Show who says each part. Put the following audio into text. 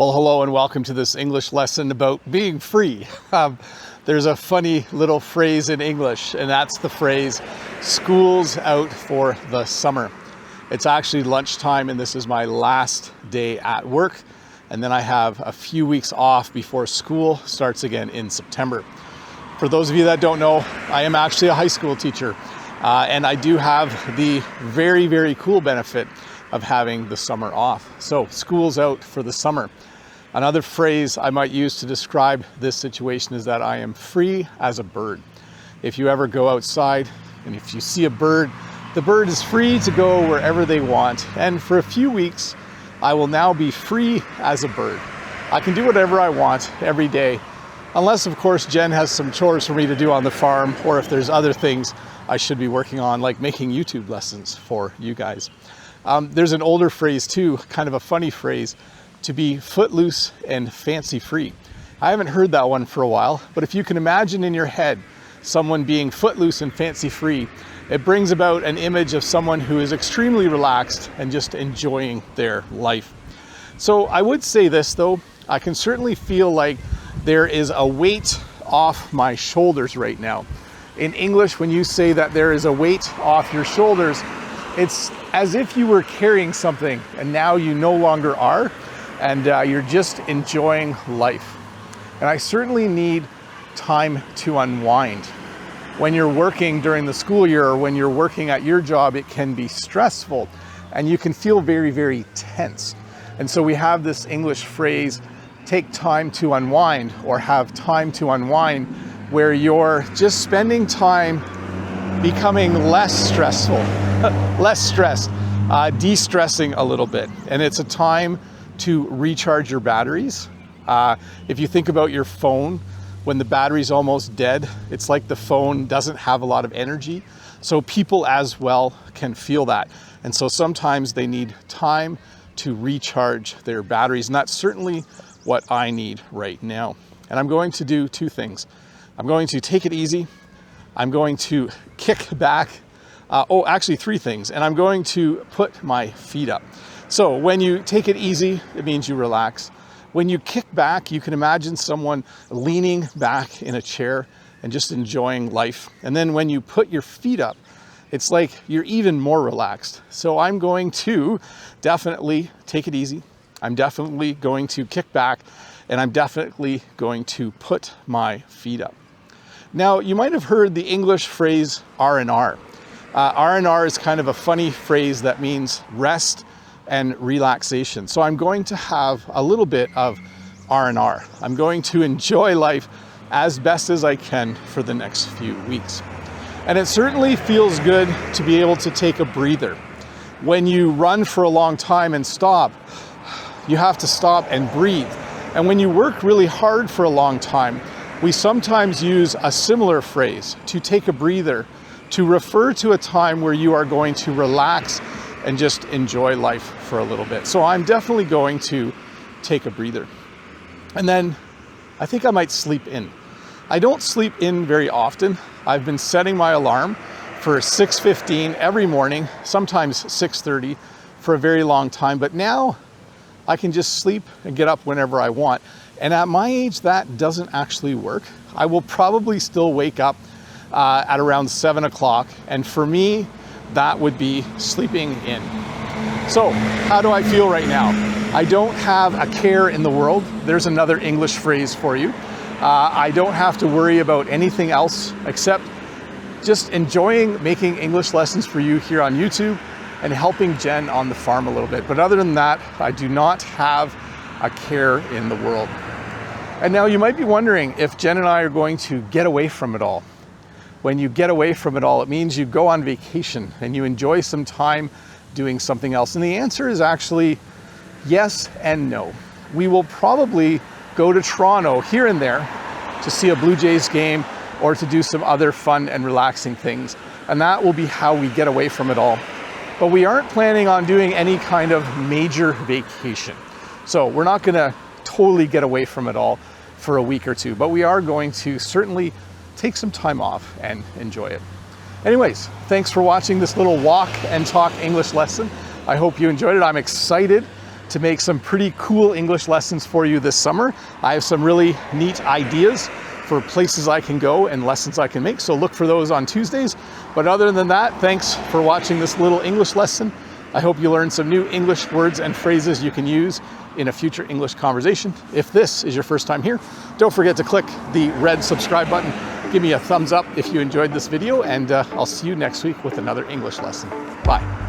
Speaker 1: Well, hello and welcome to this English lesson about being free. There's a funny little phrase in English, and that's the phrase, school's out for the summer. It's actually lunchtime, and this is my last day at work. And then I have a few weeks off before school starts again in September. For those of you that don't know, I am actually a high school teacher, and I do have the very, very cool benefit of having the summer off. So school's out for the summer. Another phrase I might use to describe this situation is that I am free as a bird. If you ever go outside and if you see a bird, the bird is free to go wherever they want. And for a few weeks, I will now be free as a bird. I can do whatever I want every day, unless of course Jen has some chores for me to do on the farm, or if there's other things I should be working on, like making YouTube lessons for you guys. There's an older phrase too, kind of a funny phrase, to be footloose and fancy free. I haven't heard that one for a while, but if you can imagine in your head someone being footloose and fancy free, it brings about an image of someone who is extremely relaxed and just enjoying their life. So I would say this though, I can certainly feel like there is a weight off my shoulders right now. In English, when you say that there is a weight off your shoulders, it's as if you were carrying something and now you no longer are, and you're just enjoying life. And I certainly need time to unwind. When you're working during the school year or when you're working at your job, it can be stressful and you can feel very, very tense. And so we have this English phrase, take time to unwind, or have time to unwind, where you're just spending time becoming less stressful, less stressed, de-stressing a little bit. And it's a time to recharge your batteries. If you think about your phone, when the battery's almost dead, it's like the phone doesn't have a lot of energy. So people as well can feel that. And so sometimes they need time to recharge their batteries. And that's certainly what I need right now. And I'm going to do two things. I'm going to take it easy. I'm going to kick back. Actually three things. And I'm going to put my feet up. So when you take it easy, it means you relax. When you kick back, you can imagine someone leaning back in a chair and just enjoying life. And then when you put your feet up, it's like you're even more relaxed. So I'm going to definitely take it easy. I'm definitely going to kick back, and I'm definitely going to put my feet up. Now, you might have heard the English phrase R&R. R&R is kind of a funny phrase that means rest and relaxation. So I'm going to have a little bit of R&R. I'm going to enjoy life as best as I can for the next few weeks. And it certainly feels good to be able to take a breather. When you run for a long time and stop, you have to stop and breathe. And when you work really hard for a long time, we sometimes use a similar phrase, to take a breather, to refer to a time where you are going to relax and just enjoy life for a little bit. So I'm definitely going to take a breather. And then I think I might sleep in. I don't sleep in very often. I've been setting my alarm for 6:15 every morning, sometimes 6:30 for a very long time. But now I can just sleep and get up whenever I want. And at my age, that doesn't actually work. I will probably still wake up at around 7 o'clock. And for me, that would be sleeping in. So how do I feel right now? I don't have a care in the world. There's another English phrase for you. I don't have to worry about anything else except just enjoying making English lessons for you here on YouTube and helping Jen on the farm a little bit. But other than that, I do not have a care in the world. And now you might be wondering if Jen and I are going to get away from it all. When you get away from it all, it means you go on vacation and you enjoy some time doing something else. And the answer is actually yes and no. We will probably go to Toronto here and there to see a Blue Jays game or to do some other fun and relaxing things. And that will be how we get away from it all. But we aren't planning on doing any kind of major vacation. So we're not gonna totally get away from it all for a week or two, but we are going to certainly take some time off and enjoy it. Anyways, thanks for watching this little walk and talk English lesson. I hope you enjoyed it. I'm excited to make some pretty cool English lessons for you this summer. I have some really neat ideas for places I can go and lessons I can make, so look for those on Tuesdays. But other than that, thanks for watching this little English lesson. I hope you learned some new English words and phrases you can use in a future English conversation. If this is your first time here, don't forget to click the red subscribe button. Give me a thumbs up if you enjoyed this video, and I'll see you next week with another English lesson. Bye.